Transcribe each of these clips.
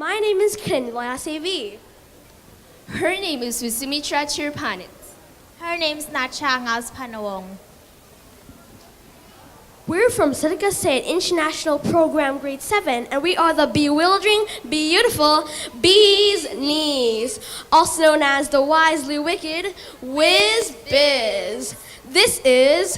My name is Kendla Savi. Her name is Sumitra Chirpanit. Her name's Nacha Ngaus Panawong. We're from Seneca State International Program Grade 7, and we are the bewildering, beautiful Bee's Knees, also known as the wisely wicked Whiz Biz. This is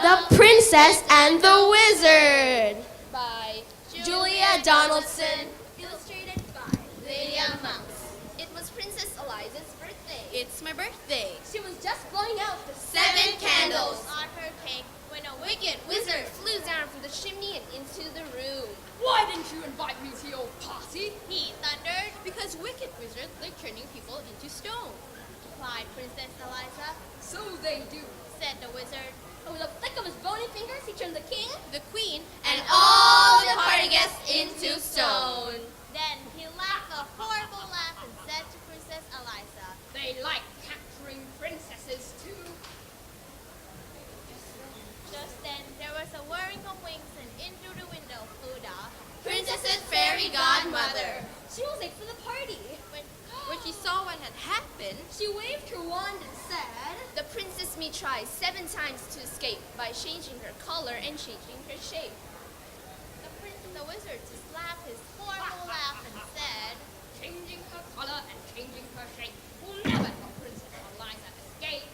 The Princess and the Wizard By Julia Donaldson. Illustrated by Lydia Monks. It was Princess Eliza's birthday. It's my birthday. She was just blowing out the 7 candles On her cake, when a wicked wizard flew down from the chimney and into the room. Why didn't you invite me to your party? he thundered, Because wicked wizards like turning people into stone. replied Princess Eliza. So they do. Said the wizard. With a flick of his bony fingers, he turned the king The queen And all the party guests into stone. Then he laughed a horrible laugh and said to Princess Eliza, they like capturing princesses too. Just then there was a whirring of wings, and in through the window flew the Princess's fairy godmother. She was late for the party. When she saw what had happened, She waved her wand and said, The princess may try 7 times to escape by changing her color and changing her shape. The wizard just laughed his horrible laugh and said, changing her color and changing her shape will never help Princess Eliza escape.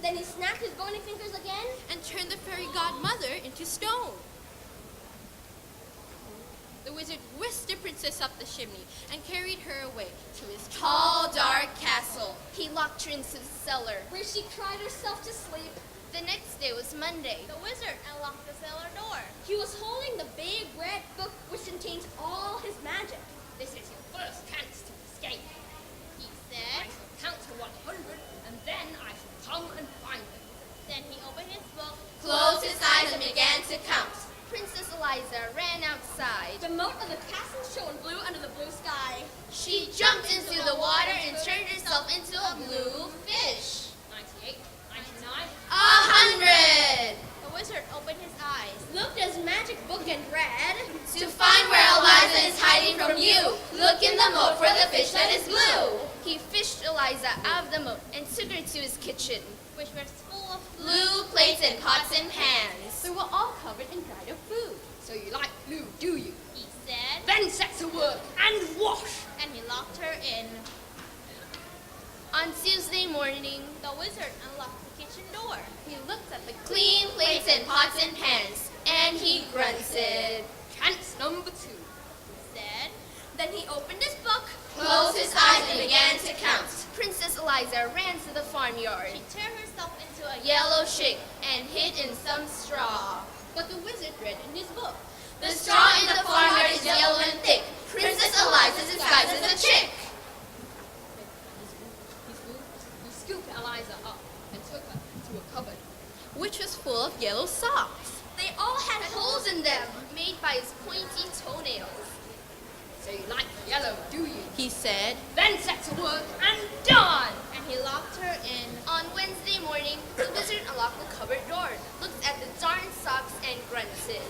Then he snapped his bony fingers again. And turned the fairy godmother into stone. The wizard whisked the princess up the chimney and carried her away to his Tall, dark castle. He locked her into the cellar. Where she cried herself to sleep. The next day was Monday. the wizard unlocked the cellar door. He was holding the big red book which contains all his magic. This is your first chance to escape. He I said. shall count to 100, and then I shall come and find them. Then he opened his book. Closed his eyes and began to count. Princess Eliza ran outside. The moat of the castle shone blue under the blue sky. She jumped into the water and turned herself into a blue fish. 98, 99. 100! The wizard opened his eyes. Looked at his magic book and read, To find where Eliza is hiding from you, look in the moat for the fish that is blue. He fished Eliza out of the moat and took her to his kitchen. Which was full of Blue plates and pots and pans. They were all covered in dried up food. So you like blue, do you? he said, Then set to work and wash. and he locked her in. On Tuesday morning, The wizard unlocked the kitchen door. He looked at the clean plates and pots and pans, and he grunted. chance number 2. He said, then he opened his book. Closed his eyes and began to count. Princess Eliza ran to the farmyard. she turned herself into a Yellow chick and hid in some straw. But the wizard read in his book. The straw in the farmyard is yellow and thick. Princess Eliza disguised as a chick. He scooped Eliza up and took her to a cupboard, which was full of yellow socks. They all had Holes in them, made by his pointy toenails. So you like yellow, do you? He said. Then set to work and done. and he locked her in. On Wednesday morning, the wizard unlocked the cupboard door, looked at the darn socks, and grunted.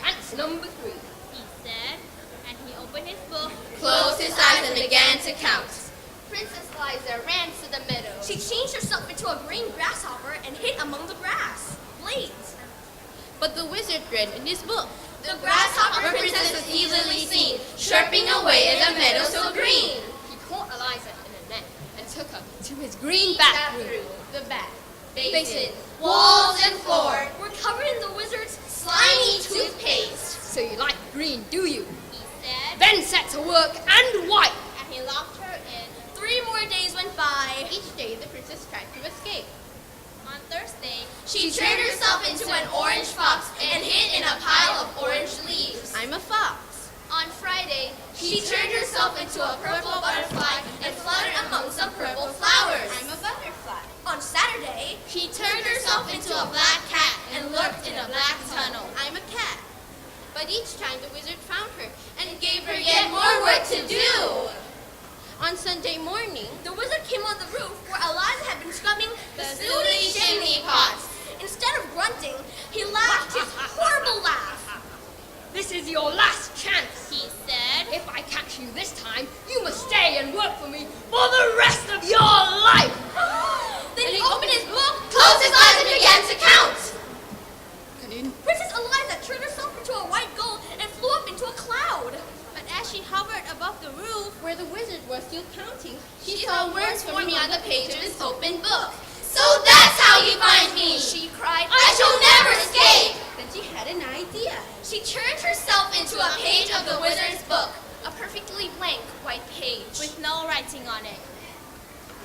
Chance number 3. He said, and he opened his book. Closed his eyes and began to count. Princess Eliza ran to the meadow. She changed herself into a green grasshopper and hid among the grass. Blades. But the wizard read in his book. The grasshopper princess was easily seen, chirping away in the meadow so green. He caught Eliza in a net and took her to his green bathroom. The bath, Basin, walls and floor, Were covered in the wizard's slimy toothpaste. So you like green, do you? He said, Then set to work and wipe. and he locked her in. 3 more days went by. Each day the princess tried to escape. On Thursday, She turned herself into an orange fox and hid in a pile of orange leaves. I'm a fox. On Friday, she turned herself into a purple butterfly and fluttered among some purple flowers. I'm a butterfly. On Saturday, She turned herself into a black cat and lurked in a black tunnel. I'm a cat. But each time the wizard found her And gave her yet more work to do. on Sunday morning. the wizard came on the roof where Eliza had been scrubbing The snooty chimney pots. Instead of grunting, he laughed his horrible laugh. This is your last chance. he said, above the roof, where the wizard was still counting, She saw words forming on the page of his open book. So that's how you find me, she cried. I shall never escape. then she had an idea. She turned herself into a page of the wizard's book, a perfectly blank white page. With no writing on it.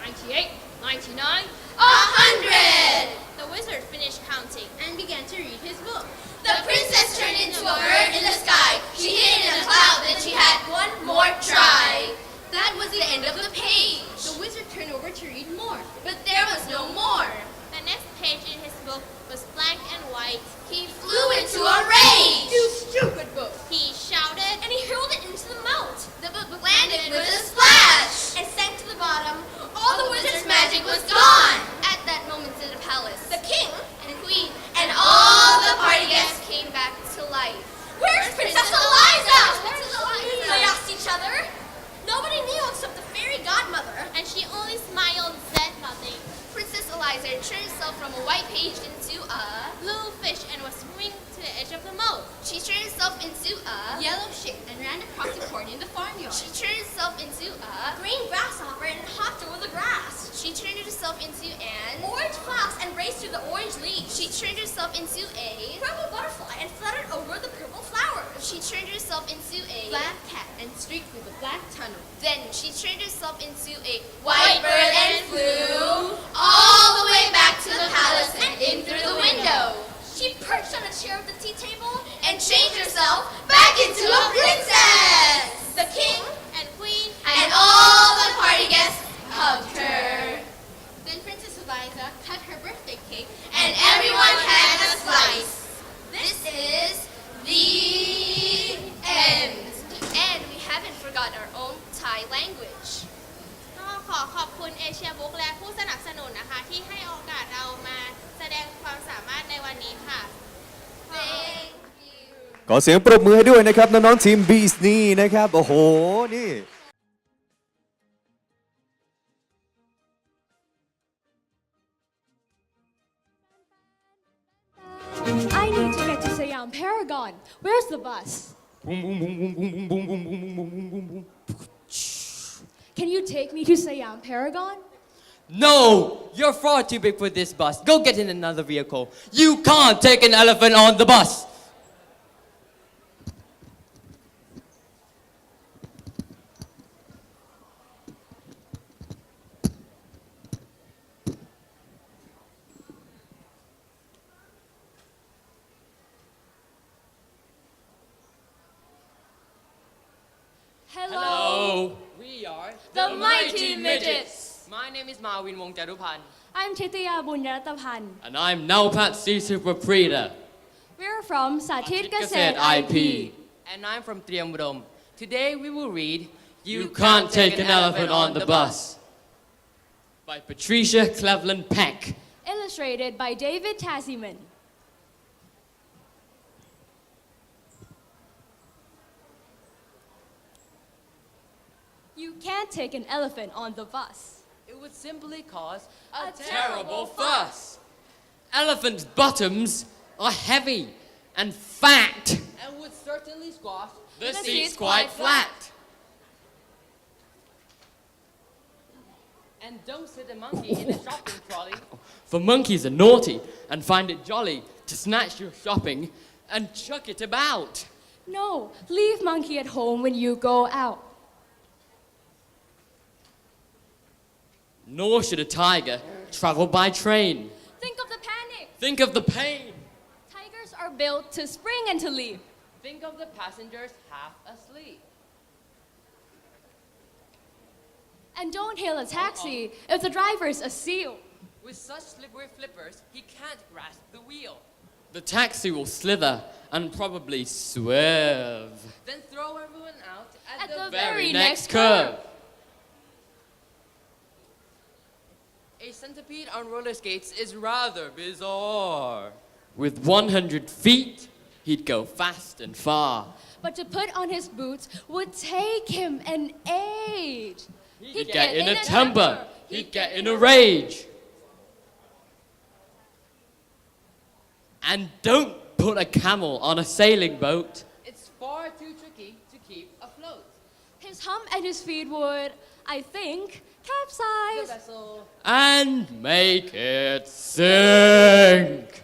98, 99. 100! The wizard finished counting. And began to read his book. The princess turned into a bird in the sky. She hid in a cloud, then she had one more try. That was the end of the page. The wizard turned over to read more. But there was no more. The next page in his book was blank and white. He flew into a rage. You stupid book! He shouted, And he hurled it into the moat The book landed with a splash. and sank to the bottom. All the wizard's magic was gone. At that moment in the palace, The king. and queen and all the party guests came back to life. Where's Princess Eliza? Princess Eliza? They asked each other. Nobody knew except the fairy godmother. and she only smiled and said nothing. Princess Eliza turned herself from a white page into a... Blue fish and was swimming to the edge of the moat. She turned herself into a... Yellow ship and ran across the corn in the farmyard. She turned herself into a... Green grasshopper and hopped over the grass. She turned herself into an... Orange flax and raced through the orange leaves. She turned herself into a... Purple butterfly and fluttered over the purple flowers. She turned herself into a... Black cat and streaked through the black tunnel. Then she turned herself into a white bird and flew all the way back to the palace and in through the window. She perched on a chair at the tea table. And changed herself back into a princess. The king. And queen, And all the party guests hugged her. Then Princess Eliza cut her birthday cake. And everyone had a slice. This is the end. And we haven't forgotten our own Thai language. ก็ขอขอบคุณเอเชียบุ๊กและผู้สนับสนุนนะคะ ที่ให้โอกาสเรามาแสดงความสามารถในวันนี้ค่ะ Thank you. ขอเสียงปรบมือให้ด้วยนะครับน้องๆทีมบีสนี่นะครับโอ้โหนี่ I need to get to Siam Paragon. Where's the bus? Can you take me to Siam Paragon? No! You're far too big for this bus. Go get in another vehicle. You can't take an elephant on the bus! Hello. We are The Mighty Midgets. My name is Marvin Wongjarupan. I'm Titaya Bunyaratapan. And I'm Naupat C. Superpreda. We're from Sathit Kaset Kaset IP. And I'm from Triamudom. Today we will read You Can't Take an Elephant on the Bus by Patricia Cleveland Peck. Illustrated by David Tasman. You can't take an elephant on the bus. It would simply cause a terrible fuss. Elephants' bottoms are heavy and fat and would certainly squash the seats quite flat. And don't sit a monkey in a shopping trolley, for monkeys are naughty and find it jolly to snatch your shopping and chuck it about. No, leave monkey at home when you go out. Nor should a tiger travel by train. Think of the panic. Think of the pain. Tigers are built to spring and to leap. Think of the passengers half asleep. And don't hail a taxi if the driver's a seal. With such slippery flippers, he can't grasp the wheel. The taxi will slither and probably swerve. Then throw everyone out at the very next curve. A centipede on roller skates is rather bizarre. With 100 feet, he'd go fast and far. But to put on his boots would take him an age. He'd get in a temper. He'd get in a rage. And don't put a camel on a sailing boat. It's far too tricky to keep afloat. His hump and his feet would, I think, capsize. Vessel. And make it sink.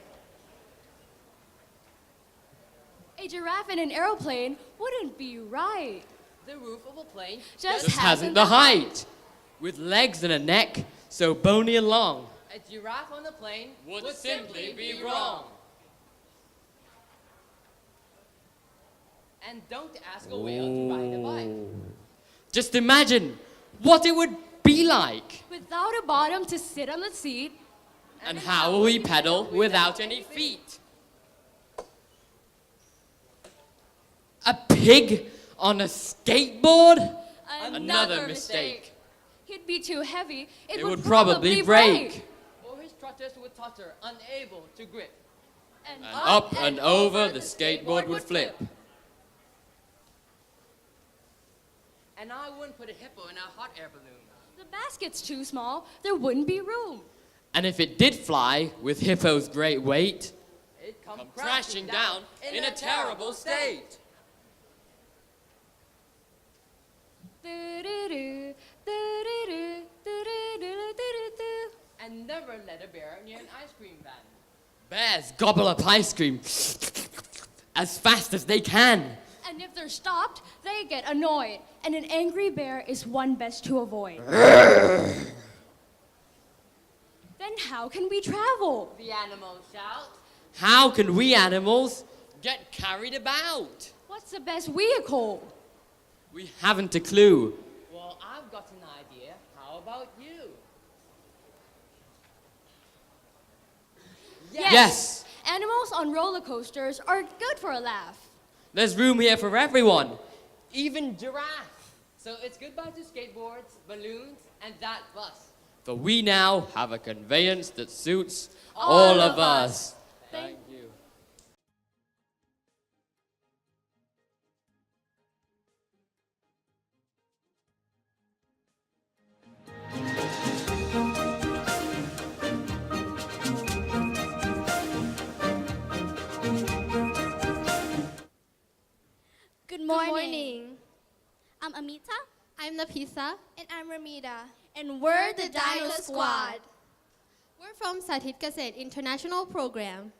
A giraffe in an aeroplane wouldn't be right. The roof of a plane. Just Hasn't the height. With legs and a neck so bony and long. A giraffe on the plane Would simply be wrong. And don't ask a whale to ride a bike. Just imagine what it would be like. Without a bottom to sit on the seat. And how will we pedal without any feet? A pig on a skateboard? Another mistake. He'd be too heavy. It would probably break. Or his trotters would totter, unable to grip. And And up and over the skateboard would flip. And I wouldn't put a hippo in a hot air balloon. The basket's too small. There wouldn't be room. And if it did fly with Hippo's great weight, It'd come crashing down in a terrible state. Do-do-do, do-do-do, do-do-do-do-do-do. And never let a bear near an ice cream van. Bears gobble up ice cream as fast as they can. And if they're stopped, they get annoyed. And an angry bear is one best to avoid. Then how can we travel? The animals shout. How can we animals get carried about? What's the best vehicle? We haven't a clue. Well, I've got an idea. How about you? Yes. Animals on roller coasters are good for a laugh. There's room here for everyone. Even giraffe. So it's goodbye to skateboards, balloons, and that bus. For we now have a conveyance that suits all of us. Thank you. Good morning. I'm Amita. I'm the pizza. And I'm Amita. And we're the Dino Squad. We're from Sathit Kaset International Program.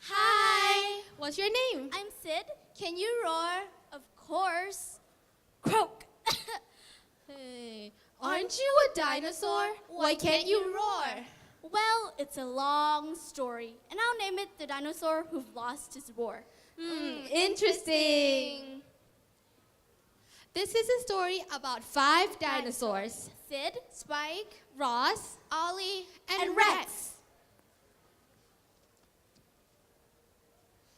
Hi. What's your name? I'm Sid. Can you roar? Of course. Croak. Hey, aren't you a dinosaur? Why can't you roar? Well, it's a long story, and I'll name it the dinosaur who lost his roar. Interesting. This is a story about 5 dinosaurs. Sid, Spike, Ross Ollie, and Rex.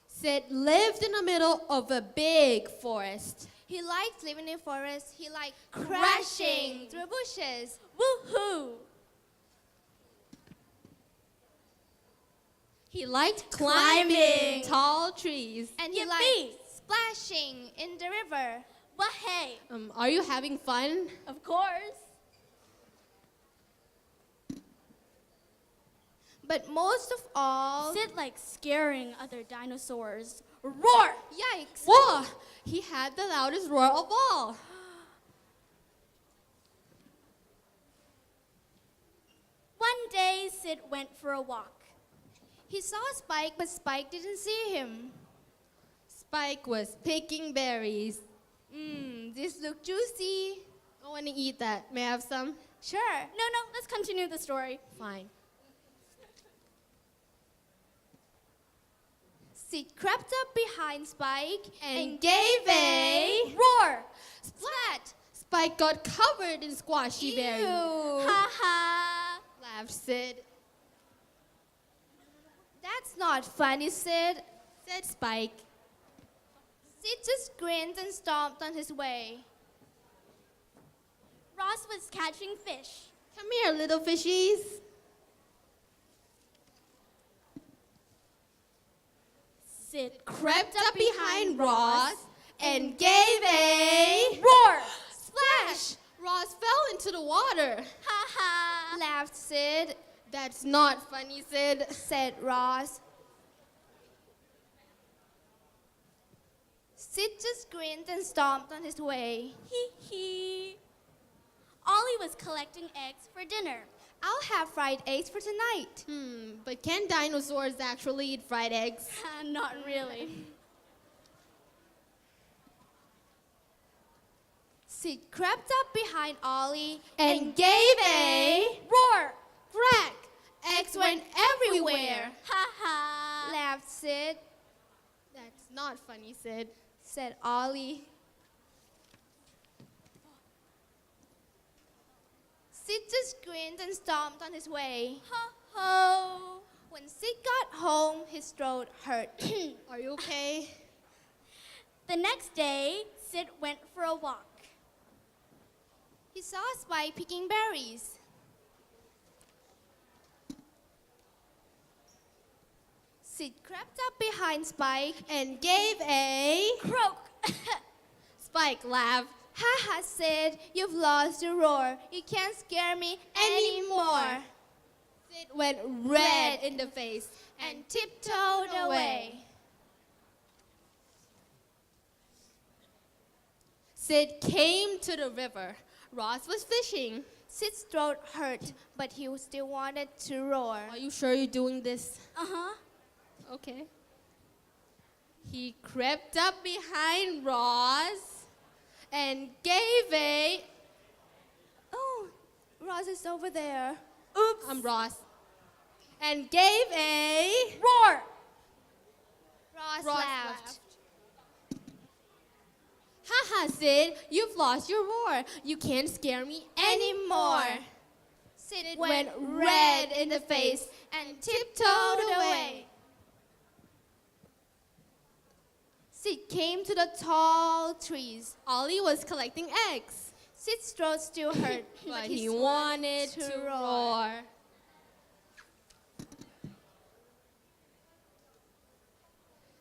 Sid lived in the middle of a big forest. He liked living in forests. He liked crashing through bushes. Woohoo! He liked climbing tall trees. And he liked splashing in the river. But hey, Are you having fun? of course. But most of all, Sid likes scaring other dinosaurs. Roar! Yikes! Whoa! He had the loudest roar of all. One day, Sid went for a walk. He saw Spike, but Spike didn't see him. Spike was picking berries. This looked juicy. I want to eat that. May I have some? Sure. No, let's continue the story. Fine. Sid crept up behind Spike And gave a roar. splat. Spike got covered in squashy berries. Ha ha. Laughed Sid. That's not funny, Sid. Said Spike. Sid just grinned and stomped on his way. Ross was catching fish. Come here, little fishies. Sid Crept up behind Ross and gave a roar. splash. Ross fell into the water. Ha ha. Laughed Sid. That's not funny, Sid. Said Ross. Sid just grinned and stomped on his way. Hee hee. Ollie was collecting eggs for dinner. I'll have fried eggs for tonight. But can dinosaurs actually eat fried eggs? Not really. Sid crept up behind Ollie And gave a Roar! crack. Eggs went everywhere. Ha ha. laughed Sid, That's not funny, Sid. said Ollie. Sid just grinned and stomped on his way. Ho ho. When Sid got home, his throat hurt. Are you okay? The next day, Sid went for a walk. He saw Spike picking berries. Sid crept up behind Spike. And gave a Croak. Spike laughed. Haha, Sid, you've lost your roar. You can't scare me anymore. Sid went red in the face And tiptoed away. Sid came to the river. Ross was fishing. Sid's throat hurt, but he still wanted to roar. Are you sure you're doing this? Uh-huh. Okay. He crept up behind Ross and gave a... Oh, Ross is over there. Oops. I'm Ross. And gave a... Roar! Ross, Ross laughed. Haha, Sid, you've lost your roar. You can't scare me anymore. Sid Went red in the face and tiptoed away. Sid came to the tall trees. Ollie was collecting eggs, Sid's throat still hurt, but he wanted to roar.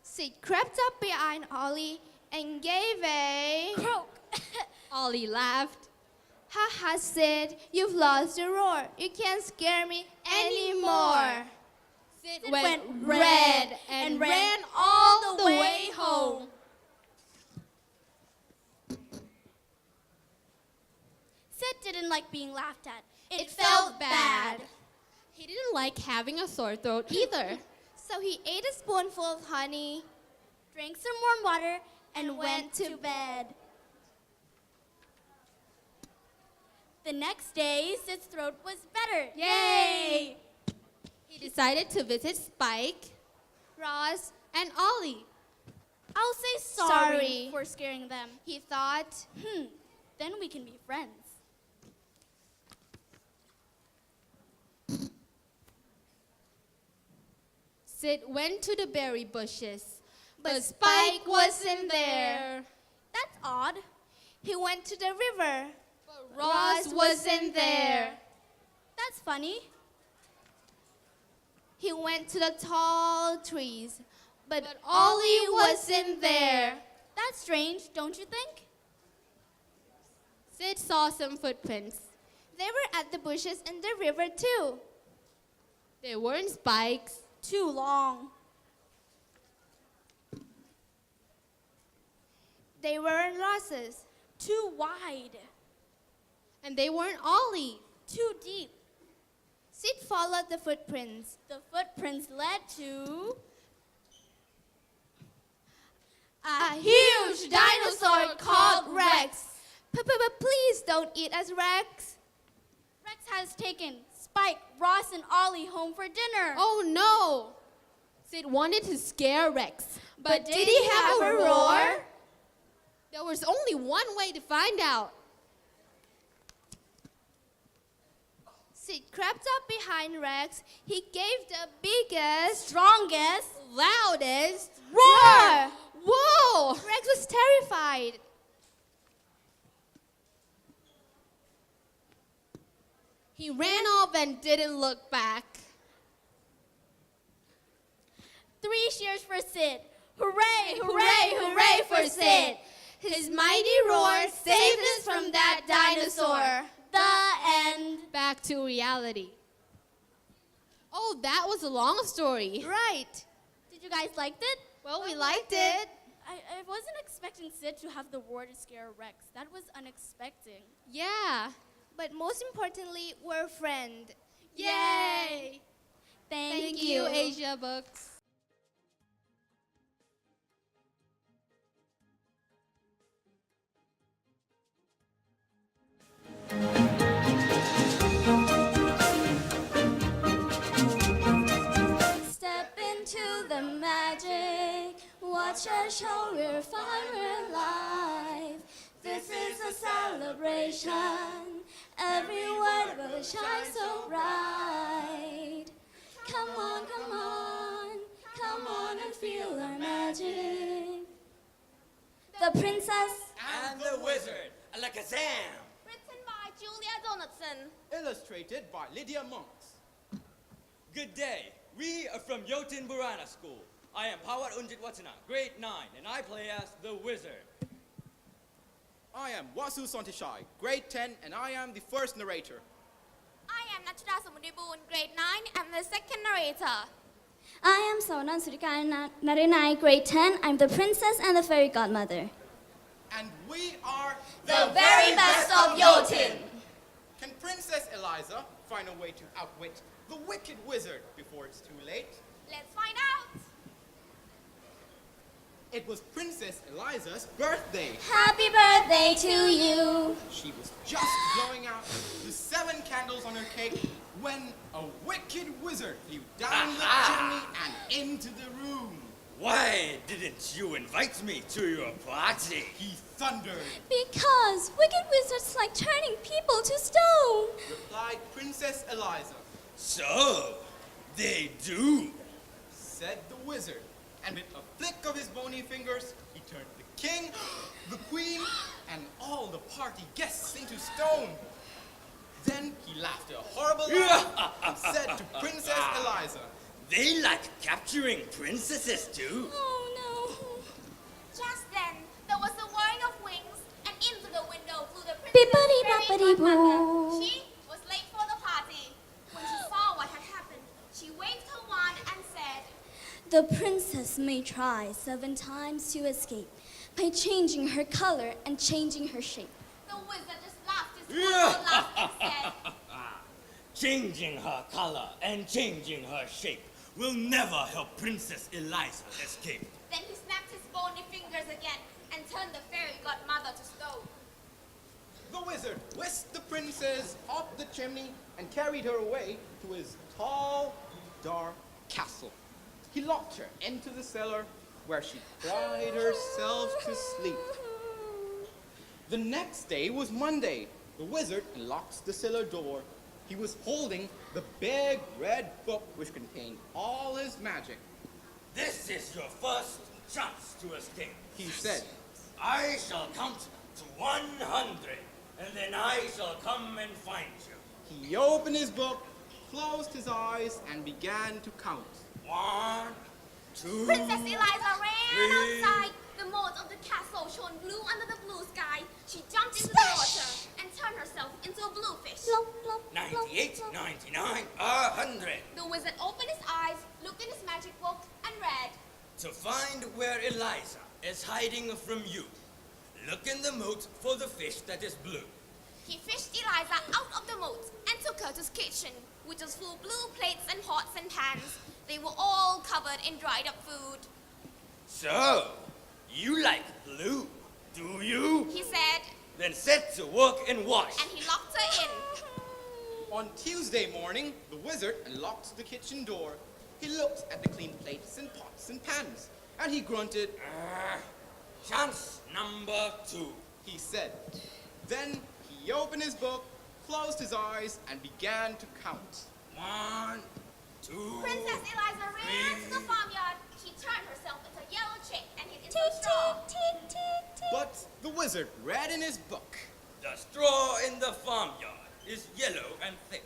Sid crept up behind Ollie and gave a... Croak. Ollie laughed. Haha, Sid, you've lost your roar. You can't scare me anymore. Sid went red and ran all the way home. Sid didn't like being laughed at. It felt bad. He didn't like having a sore throat either. So he ate a spoonful of honey Drank some warm water and went to bed. The next day, Sid's throat was better. Yay! He decided to visit Spike Ross. and Ollie. I'll say sorry Sorry. for scaring them. He thought, Then we can be friends. Sid went to the berry bushes, but Spike wasn't there. That's odd. He went to the river. Ross wasn't there. That's funny. He went to the tall trees, but Ollie Ollie wasn't there. That's strange, don't you think? Sid saw some footprints. They were at the bushes in the river too. They weren't Spike's. Too long. They weren't Ross's. Too wide. And they weren't Ollie. Too deep. Sid followed the footprints. The footprints led to A huge dinosaur called Rex. Please don't eat us, Rex. Rex has taken Spike, Ross, and Ollie home for dinner. Oh no! Sid wanted to scare Rex. But did he have a roar? There was only one way to find out. Sid crept up behind Rex. He gave the biggest Strongest Loudest roar. Whoa! Rex was terrified. He ran off and didn't look back. 3 cheers for Sid. Hooray, Hooray, hooray for Sid. His mighty roar saved us from that dinosaur. The end. Back to reality. Oh, that was a long story. Right. Did you guys like it? Well, we liked it. I wasn't expecting Sid to have the word scare Rex. That was unexpected. Yeah, but most importantly, we're a friend. Yay! Thank you, Asia Books. Step into the magic. Watch our show, we're fine, we're live. This is a celebration. Every word will shine so bright. Come on, come on, come on and feel our magic. The princess And the Wizard, Alakazam. Written by Julia Donaldson. Illustrated by Lydia Monks. Good day. We are from Yotin Burana School. I am Pawat Unjit Watana, grade 9, and I play as the Wizard. I am Wasu Sontishai, grade 10, and I am the first narrator. I am Nachada Samudibun, grade 9. I'm the second narrator. I am Sonan Surikara Narinai, grade 10. I'm the princess and the fairy godmother. And we are The very best of Yotin. Can Princess Eliza find a way to outwit the wicked wizard before it's too late? Let's find out. It was Princess Eliza's birthday. Happy birthday to you. She was just blowing out the 7 candles on her cake when a wicked wizard flew down the chimney and into the room. Why didn't you invite me to your party? He thundered, Because wicked wizards like turning people to stone. replied Princess Eliza. So, they do. Said the wizard, and with a flick of his bony fingers, he turned the king, the queen, and all the party guests into stone. Then he laughed a horrible laugh and said to Princess Eliza, They like capturing princesses too. Oh no. Just then, there was a whirring of wings, and into the window flew the Bippity princess boppity boo. She was late for the party. When she saw what had happened, she waved her wand and said, The princess may try 7 times to escape by changing her color and changing her shape. the wizard just laughed his horrible laugh and said, Changing her color and changing her shape will never help Princess Eliza escape. Then he snapped his bony fingers again and turned the fairy godmother to stone. the wizard whisked the princess up the chimney and carried her away to his tall, dark castle. He locked her into the cellar where she cried herself to sleep. The next day was Monday. The wizard unlocked the cellar door. He was holding the big red book which contained all his magic. This is your first chance to escape, He said, I shall count to 100, and then I shall come and find you. He opened his book, closed his eyes, and began to count. 1, 2, Princess Eliza ran three. outside. The moat of the castle shone blue under the blue sky. She jumped into the water and turned herself into a bluefish. Plop, plop, plop, 98, plop. 99, 100. The wizard opened his eyes, looked in his magic book, and read. To find where Eliza is hiding from you, look in the moat for the fish that is blue. He fished Eliza out of the moat and took her to his kitchen, which was full of blue plates and pots and pans. They were all covered in dried up food. So, you like blue, do you? He said, Then set to work and wash. and he locked her in. On Tuesday morning, the wizard unlocked the kitchen door. He looked at the clean plates and pots and pans, and he grunted, Chance number 2. he said. Then he opened his book, closed his eyes, and began to count. 1, 2, Princess Eliza ran to the three. farmyard. She turned herself into a yellow chick and hid into a straw. But the wizard read in his book. The straw in the farmyard is yellow and thick.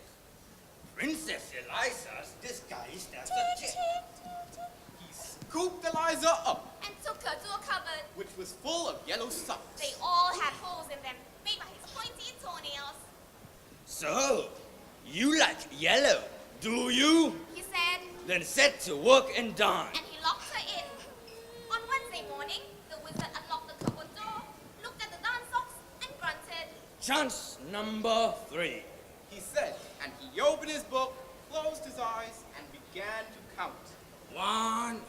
Princess Eliza's disguised as a chick. He scooped Eliza up, And took her to a cupboard. which was full of yellow socks. They all had holes in them, made by his pointy toenails. So, you like yellow, do you? He said, Then set to work and darn. and he locked her in. On Wednesday morning, the Chance number 3. He said, and he opened his book, closed his eyes, and began to count. 1,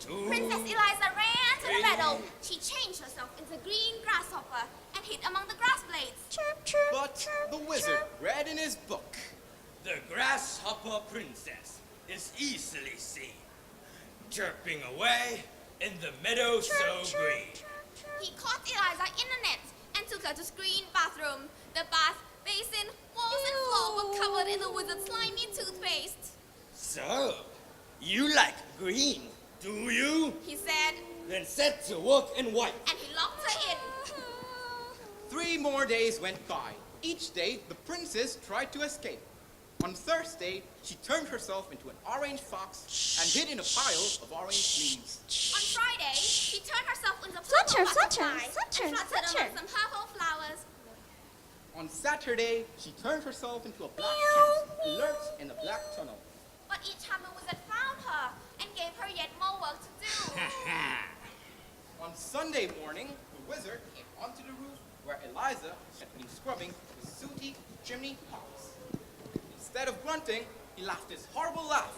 2. Princess Eliza ran to the meadow. She changed herself into a green grasshopper and hid among the grass blades. Chirp, chirp, But the wizard read in his book. The grasshopper princess is easily seen, chirping away in the meadow so green. He caught Eliza in a net and took her to screen bathroom. The bath, basin, walls and floor were covered in the wizard's slimy toothpaste. So, you like green, do you? He said, Then set to work and wipe. and he locked her in. 3 more days went by. Each day, the princess tried to escape. On Thursday, she turned herself into an orange fox and hid in a pile of orange leaves. On Friday, she turned herself into a Flutter, purple flutter, butterfly flutter, and fluttered flutter. among some purple flowers. On Saturday, she turned herself into a black cat and lurked in a black tunnel. But each time the wizard found her and gave her yet more work to do. On Sunday morning, the wizard came onto the roof where Eliza had been scrubbing the sooty chimney pots. Instead of grunting, he laughed his horrible laugh.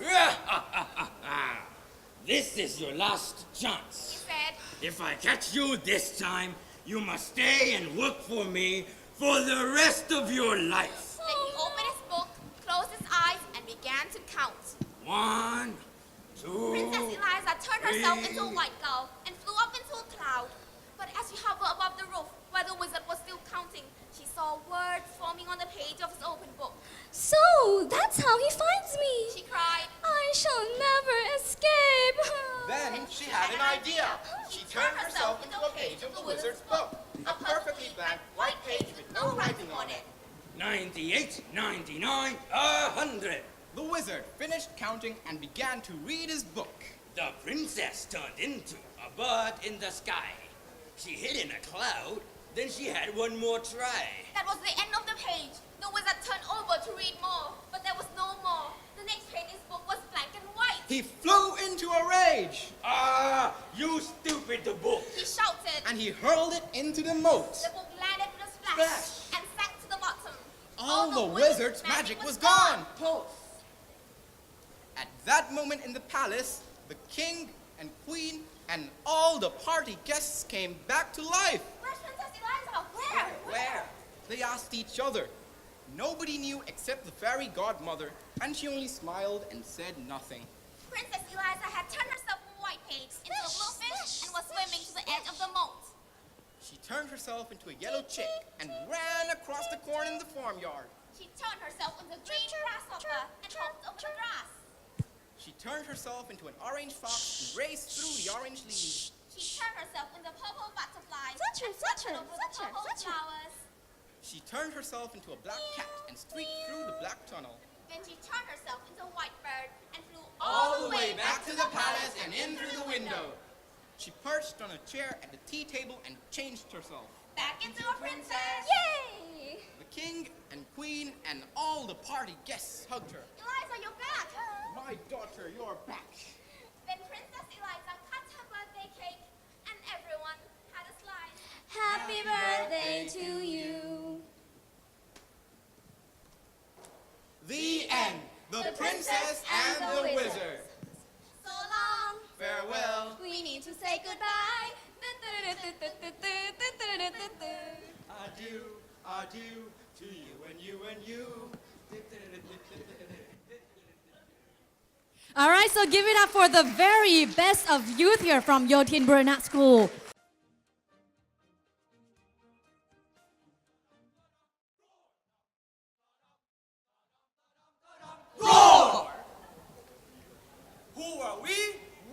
This is your last He chance. said, If I catch you this time, you must stay and work for me for the rest of your life. then he opened his book, closed his eyes, and began to count. 1, 2. Princess Eliza turned herself into a white gull and flew up into a cloud. But as she hovered above the roof, where the wizard was still counting, she saw words forming on the page of his open book. So, that's how he finds me. She cried, I shall never escape. Then she had an idea. She turned herself into a page of the wizard's book. A perfectly blank white page with no writing on it. 98, 99, 100. The wizard finished counting and began to read his book. The princess turned into a bird in the sky. She hid in a cloud, then she had one more try. That was the end of the page. The wizard turned over to read more, but there was no more. The next page in his book was blank and white. He flew into a rage, You stupid book. He shouted. and he hurled it into the moat. The book landed with a splash, Splash. and sank to the bottom. All the wizard's magic was gone. At that moment in the palace, the king and queen and all the party guests came back to life. Where's Princess Eliza? Where? Where? They asked each other. Nobody knew except the fairy godmother, and she only smiled and said nothing. Princess Eliza had turned herself from white page into a blue fish and was swimming to the edge of the moat. She turned herself into a yellow chick and ran across the corn in the farmyard. She turned herself into a green grasshopper and hopped over the grass. She turned herself into an orange fox and raced through the orange leaves. She turned herself into a purple butterfly Flutter, and flutter, fluttered over the flutter, purple flutter. flowers. She turned herself into a black cat and streaked through the black tunnel. Then she turned herself into a white bird and flew All the way back to the palace and in through the window. She perched on a chair at the tea table and changed herself. back into a princess. Yay! The king and queen and all the party guests hugged her. Eliza, you're back. My daughter, you're back. Then Princess Eliza cut her birthday cake and everyone had a slice. Happy birthday to you. The end. The princess and the wizard. So long. Farewell. We need to say goodbye. Adieu, adieu to you and you and you. All right, so give it up for the very best of youth here from Yotin Burnett School. Who are we?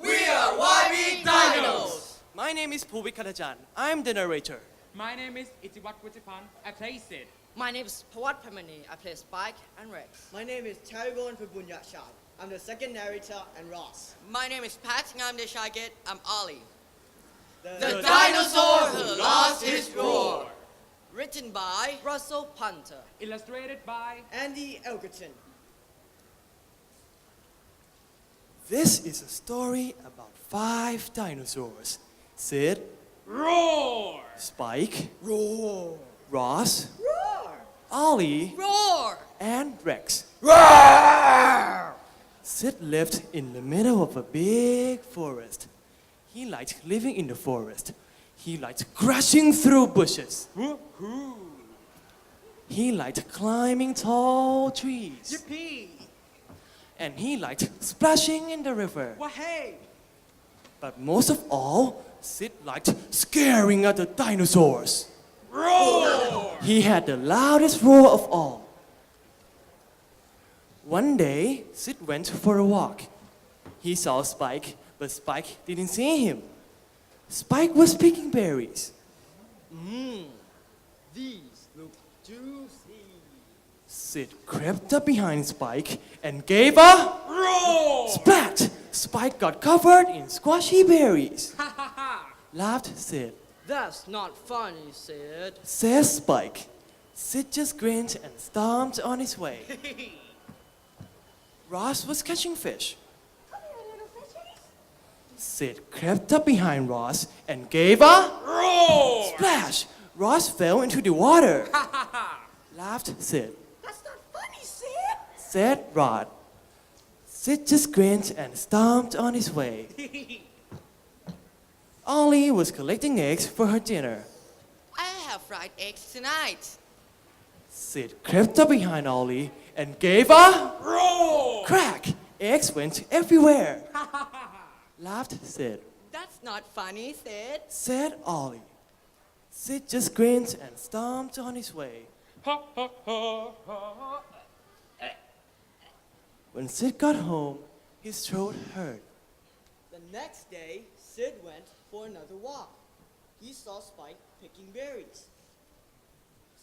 We are YB Dinos! My name is Puvik Kanajan. I'm the narrator. My name is Itiwat Wutipan. I play Sid. My name is Pawat Pamani. I play Spike and Rex. My name is Taragon Pabunya Shah. I'm the second narrator and Ross. My name is Pat. I'm the Shagit. I'm Ollie. The dinosaur who lost his roar. Written by Russell Punter. Illustrated by Andy Elgerton. This is a story about 5 dinosaurs. Sid, Roar! Spike, Roar! Ross, Roar! Ollie, Roar! and Rex. Sid lived in the middle of a big forest. He liked living in the forest. He liked crashing through bushes. He liked climbing tall trees. Yippee! And he liked splashing in the river. Wahey! But most of all, Sid liked scaring at the dinosaurs. Roar! He had the loudest roar of all. One day, Sid went for a walk. He saw Spike, but Spike didn't see him. Spike was picking berries. These look juicy. Sid crept up behind Spike and gave a Roar! splat! Spike got covered in squashy berries. Laughed Sid. That's not funny, Sid. Says Spike. Sid just grinned and stomped on his way. Ross was catching fish. Sid crept up behind Ross and gave a Roar! splash. Ross fell into the water. Laughed Sid. That's not funny, Sid. Said Rod. Sid just grinned and stomped on his way. Ollie was collecting eggs for her dinner. I have fried eggs tonight. Sid crept up behind Ollie and gave a Roar! crack. Eggs went everywhere. Laughed Sid. That's not funny, Sid. Said Ollie. Sid just grinned and stomped on his way. When Sid got home, his throat hurt. The next day, Sid went for another walk. He saw Spike picking berries.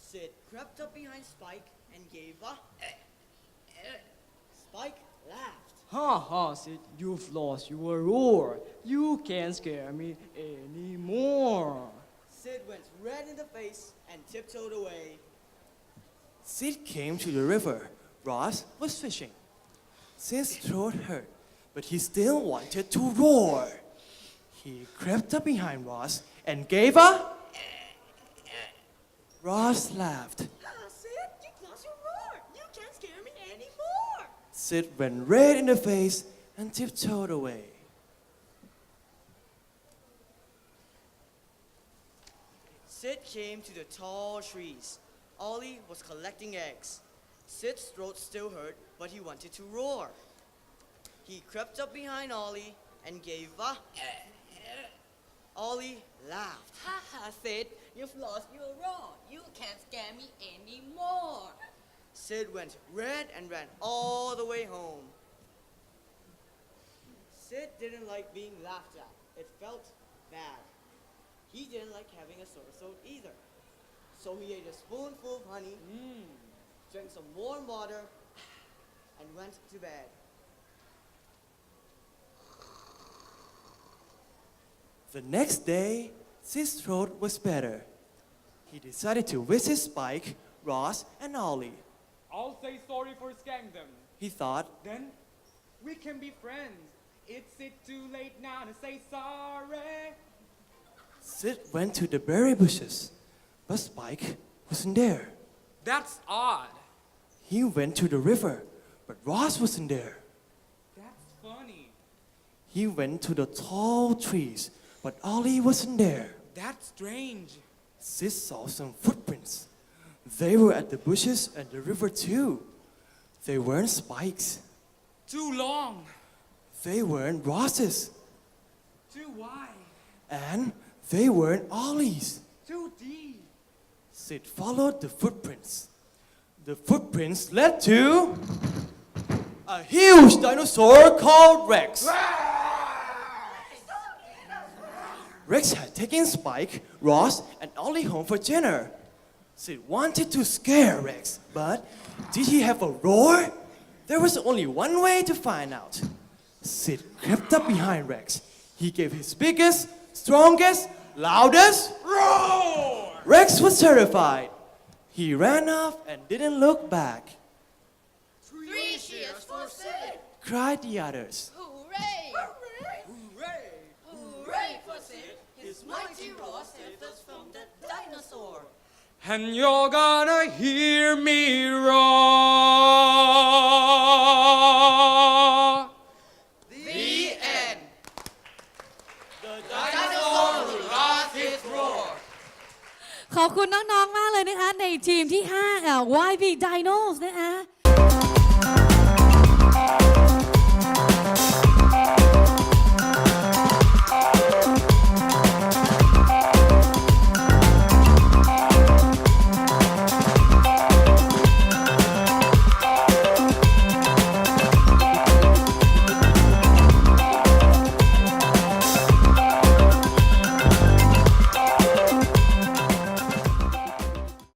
Sid crept up behind Spike and gave a... Spike laughed. Ha ha, Sid, you've lost your roar. You can't scare me anymore. Sid went red in the face and tiptoed away. Sid came to the river. Ross was fishing. Sid's throat hurt, but he still wanted to roar. He crept up behind Ross and gave a... Ross laughed. Sid, you lost your roar. You can't scare me anymore. Sid went red in the face and tiptoed away. Sid came to the tall trees. Ollie was collecting eggs. Sid's throat still hurt, but he wanted to roar. He crept up behind Ollie and gave a... Ollie laughed. Ha ha, Sid, you've lost your roar. You can't scare me anymore. Sid went red and ran all the way home. Sid didn't like being laughed at. It felt bad. He didn't like having a sore throat either. So he ate a spoonful of honey, drank some warm water, and went to bed. The next day, Sid's throat was better. He decided to visit Spike, Ross, and Ollie. I'll say sorry for scaring them. He thought, Then we can be friends. It's it too late now to say sorry. Sid went to the berry bushes, but Spike wasn't there. That's odd. He went to the river, but Ross wasn't there. That's funny. He went to the tall trees, but Ollie wasn't there. That's strange. Sid saw some footprints. They were at the bushes and the river too. They weren't Spike's. Too long. They weren't Ross's. Too wide. And they weren't Ollie's. Too deep. Sid followed the footprints. The footprints led to a huge dinosaur called Rex. Rex had taken Spike, Ross, and Ollie home for dinner. Sid wanted to scare Rex, but did he have a roar? There was only one way to find out. Sid crept up behind Rex. He gave his biggest, strongest, loudest roar! Rex was terrified. He ran off and didn't look back. 3 cheers for Sid. Cried the others. Hooray! Hooray! Hooray! Hooray for Sid. His mighty roar saved us from the dinosaur. and you're gonna hear me roar. The end. The dinosaur who lost his roar. ขอบคุณน้องๆ มากเลยนะคะ ในทีมที่5YB Dinos นะคะ